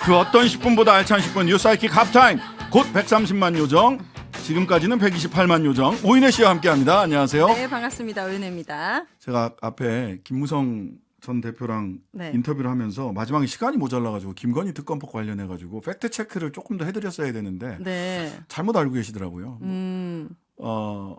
그 어떤 10분보다 알찬 10분 뉴사이킥 하프타임 곧 130만 요정 지금까지는 128만 요정 오인혜 씨와 함께합니다. 안녕하세요. 네, 반갑습니다. 오윤혜입니다. 제가 앞에 김무성 전 대표랑 네. 인터뷰를 하면서 마지막에 시간이 모자라가지고 김건희 특검법 관련해가지고 팩트 체크를 조금 더 해드렸어야 되는데 네. 잘못 알고 계시더라고요.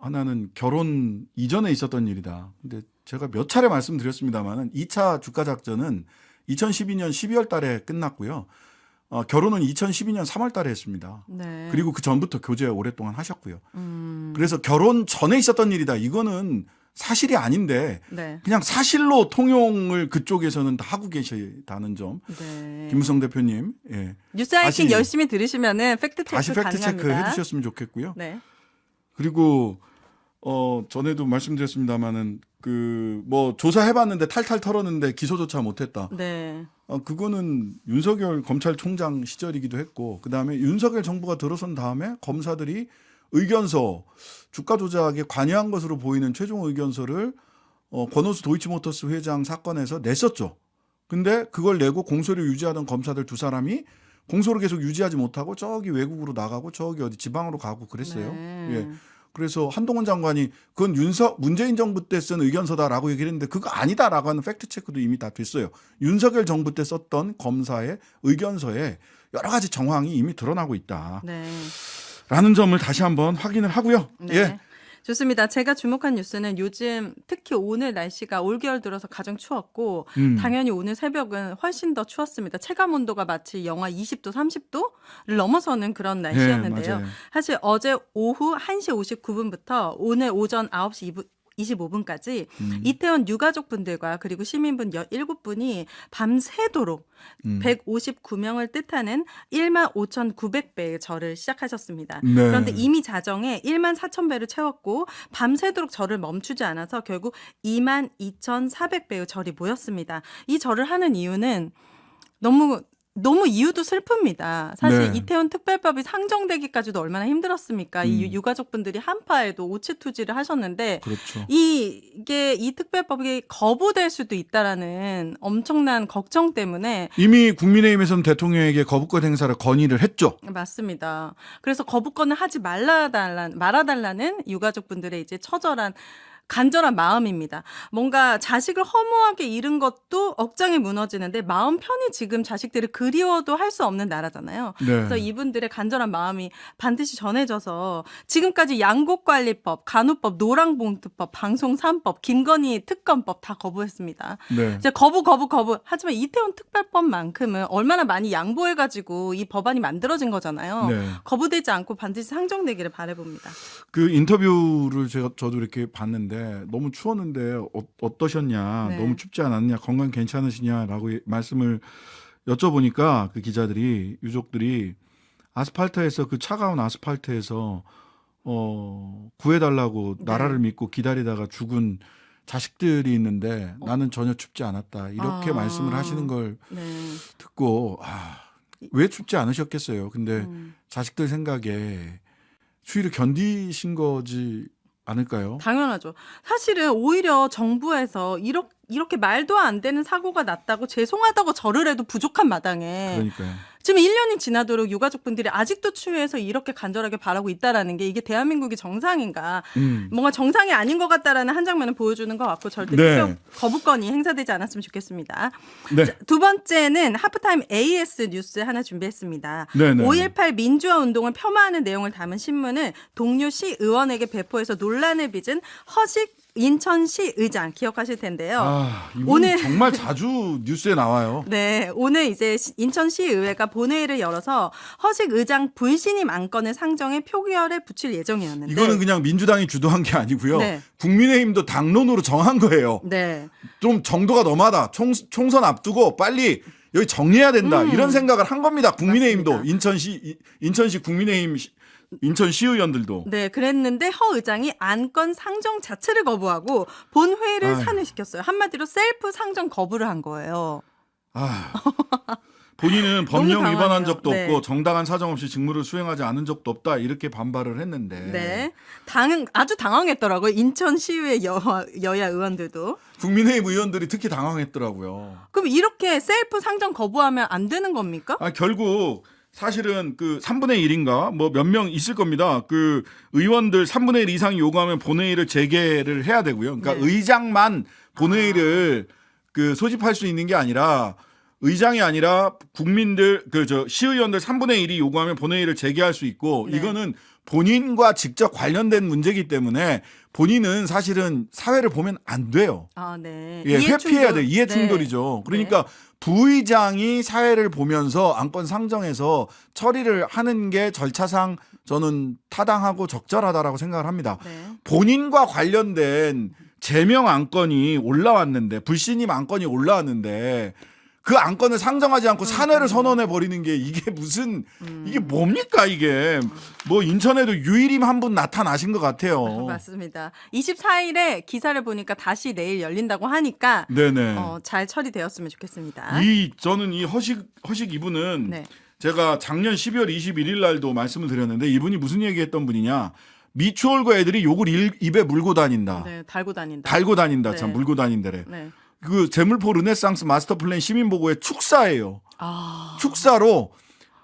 하나는 결혼 이전에 있었던 일이다. 근데 제가 몇 차례 말씀드렸습니다만은 2차 주가 작전은 2012년 12월 달에 끝났고요. 결혼은 2012년 3월 달에 했습니다. 네. 그리고 그 전부터 교제 오랫동안 하셨고요. 그래서 결혼 전에 있었던 일이다. 이거는 사실이 아닌데 네. 그냥 사실로 통용을 그쪽에서는 다 하고 계시다는 점. 네. 김무성 대표님, 예. 뉴스하이킹 다시- 열심히 들으시면은 팩트 체크 다시 팩트 가능합니다. 체크 해주셨으면 좋겠고요. 네. 그리고 전에도 말씀드렸습니다마는 뭐 조사해봤는데 탈탈 털었는데 기소조차 못했다. 네. 그거는 윤석열 검찰총장 시절이기도 했고 그다음에 윤석열 정부가 들어선 다음에 검사들이 의견서 주가 조작에 관여한 것으로 보이는 최종 의견서를 권오수 도이치모터스 회장 사건에서 냈었죠. 근데 그걸 내고 공소를 유지하던 검사들 두 사람이 공소를 계속 유지하지 못하고 저기 외국으로 나가고 저기 어디 지방으로 가고 그랬어요. 네. 예. 그래서 한동훈 장관이 그건 문재인 정부 때 쓴 의견서다라고 얘기를 했는데 그거 아니다라고 하는 팩트 체크도 이미 다 됐어요. 윤석열 정부 때 썼던 검사의 의견서에 여러 가지 정황이 이미 드러나고 있다. 네. 라는 점을 다시 한번 확인을 하고요. 네. 예. 좋습니다. 제가 주목한 뉴스는 요즘 특히 오늘 날씨가 올겨울 들어서 가장 추웠고 당연히 오늘 새벽은 훨씬 더 추웠습니다. 체감 온도가 마치 영하 20도, 30도를 넘어서는 그런 날씨였는데요. 맞아요. 사실 어제 오후 1시 59분부터 오늘 오전 9시 25분까지 이태원 유가족분들과 그리고 시민분 17분이 밤새도록 159명을 뜻하는 15,900배의 절을 시작하셨습니다. 네. 그런데 이미 자정에 14,000배를 채웠고 밤새도록 절을 멈추지 않아서 결국 22,400배의 절이 모였습니다. 이 절을 하는 이유는 너무 이유도 슬픕니다. 사실 네. 이태원 특별법이 상정되기까지도 얼마나 힘들었습니까? 이 유가족분들이 한파에도 오체투지를 하셨는데 그렇죠. 이 특별법이 거부될 수도 있다라는 엄청난 걱정 때문에 이미 국민의힘에서는 대통령에게 거부권 행사를 건의를 했죠. 맞습니다. 그래서 거부권을 하지 말아달라는 유가족분들의 이제 처절한 간절한 마음입니다. 뭔가 자식을 허무하게 잃은 것도 억장이 무너지는데 마음 편히 지금 자식들을 그리워도 할 수 없는 나라잖아요. 네. 그래서 이분들의 간절한 마음이 반드시 전해져서 지금까지 양곡관리법, 간호법, 노랑봉투법, 방송 3법, 김건희 특검법 다 거부했습니다. 네. 이제 거부. 하지만 이태원 특별법만큼은 얼마나 많이 양보해가지고 이 법안이 만들어진 거잖아요. 네. 거부되지 않고 반드시 상정되기를 바라봅니다. 그 인터뷰를 저도 이렇게 봤는데 너무 추웠는데 어떠셨냐, 네. 너무 춥지 않았냐, 건강 괜찮으시냐라고 말씀을 여쭤보니까 그 기자들이 유족들이 아스팔트에서 그 차가운 아스팔트에서 구해달라고 네. 나라를 믿고 기다리다가 죽은 자식들이 있는데 나는 전혀 춥지 않았다 이렇게 말씀을 하시는 걸 네. 듣고 왜 춥지 않으셨겠어요. 근데 자식들 생각에 추위를 견디신 거지 않을까요? 당연하죠. 사실은 오히려 정부에서 이렇게 말도 안 되는 사고가 났다고 죄송하다고 절을 해도 부족한 마당에 그러니까요. 지금 1년이 지나도록 유가족분들이 아직도 추위에서 이렇게 간절하게 바라고 있다라는 게 이게 대한민국이 정상인가. 뭔가 정상이 아닌 것 같다라는 한 장면을 보여주는 것 같고 절대 네. 특별 거부권이 행사되지 않았으면 좋겠습니다. 네. 자, 두 번째는 하프타임 AS 뉴스 하나 준비했습니다. 네네. 5.18 민주화 운동을 폄하하는 내용을 담은 신문을 동료 시의원에게 배포해서 논란을 빚은 허식 인천시 의장 기억하실 텐데요. 이분 오늘- 정말 자주 뉴스에 나와요. 네, 오늘 이제 인천시의회가 본회의를 열어서 허식 의장 불신임 안건을 상정해 표결에 붙일 예정이었는데 이거는 그냥 민주당이 주도한 게 아니고요. 네. 국민의힘도 당론으로 정한 거예요. 네, 좀 정도가 너무하다. 총선 앞두고 빨리 여기 정리해야 된다. 이런 생각을 한 겁니다. 국민의힘도 맞습니다. 인천시 국민의힘 인천 시의원들도. 네, 그랬는데 허 의장이 안건 상정 자체를 거부하고 본회의를 아유. 산회시켰어요. 한마디로 셀프 상정 거부를 한 거예요. 본인은 법령 너무 위반한 강하네요. 적도 네. 없고 정당한 사정 없이 직무를 수행하지 않은 적도 없다 이렇게 반발을 했는데 네. 아주 당황했더라고요. 인천 시의회 여야 의원들도. 국민의힘 의원들이 특히 당황했더라고요. 그럼 이렇게 셀프 상정 거부하면 안 되는 겁니까? 결국 사실은 그 3분의 1인가 뭐 몇 명 있을 겁니다. 그 의원들 3분의 1 이상이 요구하면 본회의를 재개를 해야 되고요. 그러니까 네. 의장만 본회의를 그 소집할 수 있는 게 아니라 의장이 아니라 국민들 시의원들 3분의 1이 요구하면 본회의를 재개할 수 있고 네. 이거는 본인과 직접 관련된 문제이기 때문에 본인은 사실은 사회를 보면 안 돼요. 아, 네. 예, 회피해야 돼. 이해 네. 충돌이죠. 그러니까 부의장이 사회를 보면서 안건 상정해서 처리를 하는 게 절차상 저는 타당하고 적절하다라고 생각을 합니다. 네. 본인과 관련된 제명 안건이 올라왔는데 불신임 안건이 올라왔는데 그 안건을 상정하지 않고 산회를 선언해 버리는 게 이게 무슨 이게 뭡니까 이게 뭐 인천에도 유일임 한 분 나타나신 것 같아요. 맞습니다. 24일에 기사를 보니까 다시 내일 열린다고 하니까 네네. 잘 처리되었으면 좋겠습니다. 저는 이 허식 이분은 네. 제가 작년 12월 21일 날도 말씀을 드렸는데 이분이 무슨 얘기했던 분이냐. 미추홀고 애들이 욕을 입에 물고 다닌다. 네, 달고 다닌다. 달고 다닌다. 네. 참 물고 다닌다래. 네. 그 재물포 르네상스 마스터 플랜 시민보고의 축사예요. 아. 축사로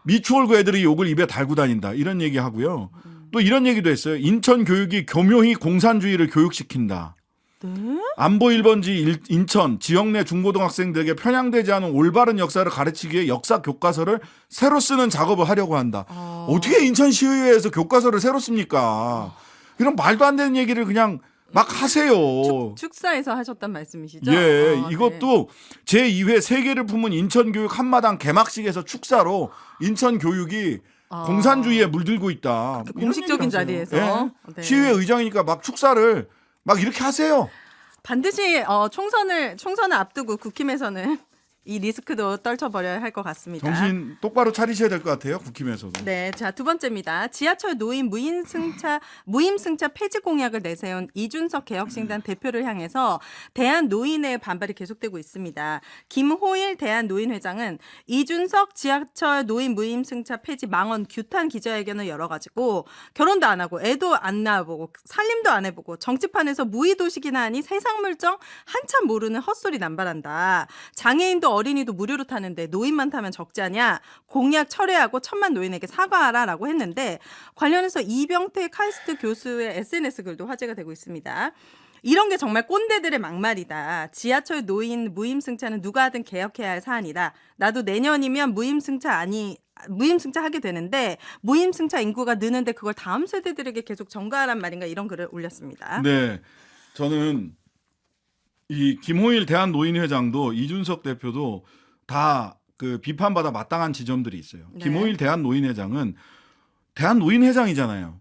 미추홀고 애들이 욕을 입에 달고 다닌다. 이런 얘기 하고요. 또 이런 얘기도 했어요. 인천 교육이 교묘히 공산주의를 교육시킨다. 네? 안보 1번지 인천 지역 내 중고등학생들에게 편향되지 않은 올바른 역사를 가르치기 위해 역사 교과서를 새로 쓰는 작업을 하려고 한다. 어떻게 인천시의회에서 교과서를 새로 씁니까? 이런 말도 안 되는 얘기를 그냥 막 하세요. 축사에서 하셨단 말씀이시죠? 예, 아, 이것도 제2회 세계를 품은 인천교육 한마당 개막식에서 축사로 인천교육이 공산주의에 물들고 있다. 그 공식적인 이런 얘기를 자리에서. 하세요. 예? 네. 시의회 의장이니까 막 축사를 막 이렇게 하세요. 반드시 총선을 앞두고 국힘에서는 이 리스크도 떨쳐버려야 할 것 같습니다. 정신 똑바로 차리셔야 될 것 같아요. 국힘에서도. 네, 자, 두 번째입니다. 지하철 노인 무임승차 폐지 공약을 내세운 이준석 개혁신당 대표를 향해서 대한노인의 반발이 계속되고 있습니다. 김호일 대한노인회장은 이준석 지하철 노인 무임승차 폐지 망언 규탄 기자회견을 열어가지고 결혼도 안 하고 애도 안 낳아보고 살림도 안 해보고 정치판에서 무의도식이나 하니 세상 물정 한참 모르는 헛소리 남발한다. 장애인도 어린이도 무료로 타는데 노인만 타면 적지 않냐? 공약 철회하고 천만 노인에게 사과하라라고 했는데 관련해서 이병태 카이스트 교수의 SNS 글도 화제가 되고 있습니다. 이런 게 정말 꼰대들의 막말이다. 지하철 노인 무임승차는 누가 하든 개혁해야 할 사안이다. 나도 내년이면 무임승차 하게 되는데 무임승차 인구가 느는데 그걸 다음 세대들에게 계속 전가하란 말인가 이런 글을 올렸습니다. 네, 저는 이 김호일 대한노인회장도 이준석 대표도 다 그 비판받아 마땅한 지점들이 있어요. 네. 김호일 대한노인회장은 대한노인회장이잖아요.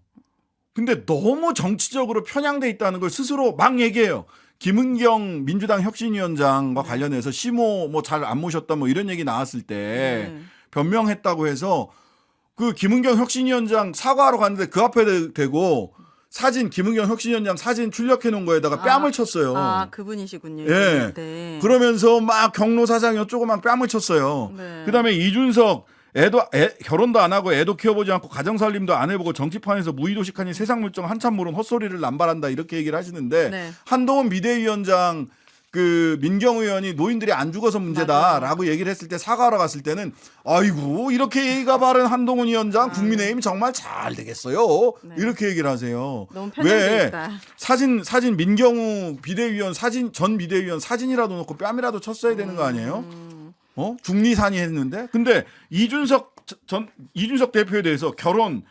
근데 너무 정치적으로 편향돼 있다는 걸 스스로 막 얘기해요. 김은경 민주당 혁신위원장과 관련해서 시모 뭐 잘 안 모셨다 뭐 이런 얘기 나왔을 때 변명했다고 해서 그 김은경 혁신위원장 사과하러 갔는데 그 앞에 대고 사진 김은경 혁신위원장 사진 출력해 놓은 거에다가 뺨을 쳤어요. 아, 그분이시군요. 예. 네. 그러면서 막 경로 사장 어쩌고 막 뺨을 쳤어요. 네. 그다음에 이준석 결혼도 안 하고 애도 키워보지 않고 가정살림도 안 해보고 정치판에서 무의도식하니 세상 물정 한참 모른 헛소리를 남발한다 이렇게 얘기를 하시는데 네. 한동훈 비대위원장 그 민경 의원이 노인들이 안 죽어서 문제다라고 얘기를 했을 때 사과하러 갔을 때는 아이고 이렇게 예의가 바른 한동훈 위원장 국민의힘 정말 잘 되겠어요. 네. 이렇게 얘기를 하세요. 너무 편향돼 있다. 사진 민경우 비대위원 전 비대위원 사진이라도 놓고 뺨이라도 쳤어야 되는 거 아니에요? 중리산이 했는데 근데 이준석 대표에 대해서 결혼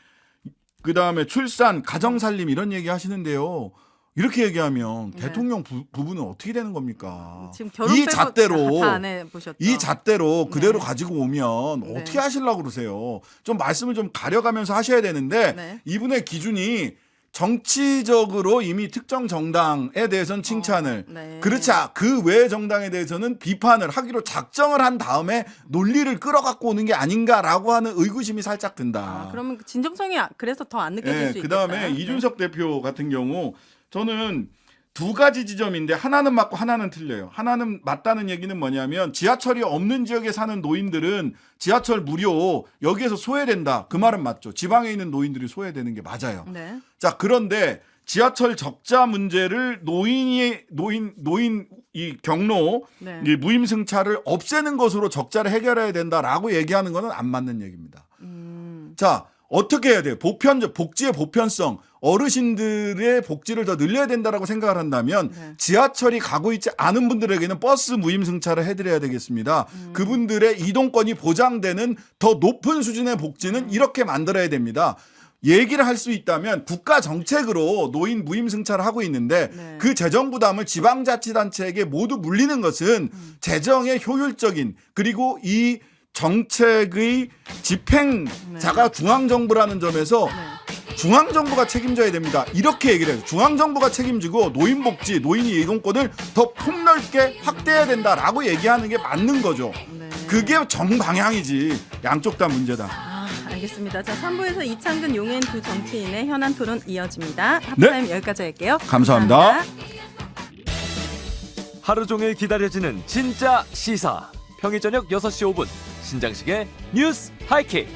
그다음에 출산 가정살림 이런 얘기 하시는데요. 이렇게 얘기하면 네. 대통령 부부는 어떻게 되는 겁니까? 지금 결혼 이 빼고 잣대로 다 안 해보셨죠? 이 잣대로 그대로 네. 가지고 오면 네. 어떻게 하시려고 그러세요? 좀 말씀을 좀 가려가면서 하셔야 되는데 네. 이분의 기준이 정치적으로 이미 특정 정당에 대해서는 칭찬을 네. 그렇지 그 외의 정당에 대해서는 비판을 하기로 작정을 한 다음에 논리를 끌어갖고 오는 게 아닌가라고 하는 의구심이 살짝 든다. 그러면 진정성이 그래서 더 안 느껴질 수 있겠다. 그다음에 이준석 대표 같은 경우 저는 두 가지 지점인데 하나는 맞고 하나는 틀려요. 하나는 맞다는 얘기는 뭐냐면 지하철이 없는 지역에 사는 노인들은 지하철 무료 여기에서 소외된다. 그 말은 맞죠. 지방에 있는 노인들이 소외되는 게 맞아요. 네. 자, 그런데 지하철 적자 문제를 노인 이 경로 네. 이 무임승차를 없애는 것으로 적자를 해결해야 된다라고 얘기하는 것은 안 맞는 얘기입니다. 자, 어떻게 해야 돼요? 복지의 보편성, 어르신들의 복지를 더 늘려야 된다라고 생각을 한다면 네. 지하철이 가고 있지 않은 분들에게는 버스 무임승차를 해드려야 되겠습니다. 그분들의 이동권이 보장되는 더 높은 수준의 복지는 이렇게 만들어야 됩니다. 얘기를 할 수 있다면 국가 정책으로 노인 무임승차를 하고 있는데 네. 그 재정 부담을 지방자치단체에게 모두 물리는 것은 재정의 효율적인 그리고 이 정책의 집행자가 중앙정부라는 점에서 중앙정부가 책임져야 됩니다. 이렇게 얘기를 해요. 중앙정부가 책임지고 노인복지, 노인의 이동권을 더 폭넓게 확대해야 된다라고 얘기하는 게 맞는 거죠. 네. 그게 정방향이지. 양쪽 다 문제다. 알겠습니다. 자, 3부에서 이창근 용해인 두 정치인의 현안 토론 이어집니다. 하프타임 여기까지 할게요. 감사합니다. 하루 종일 기다려지는 진짜 시사. 평일 저녁 6시 5분 신장식의 뉴스 하이킥.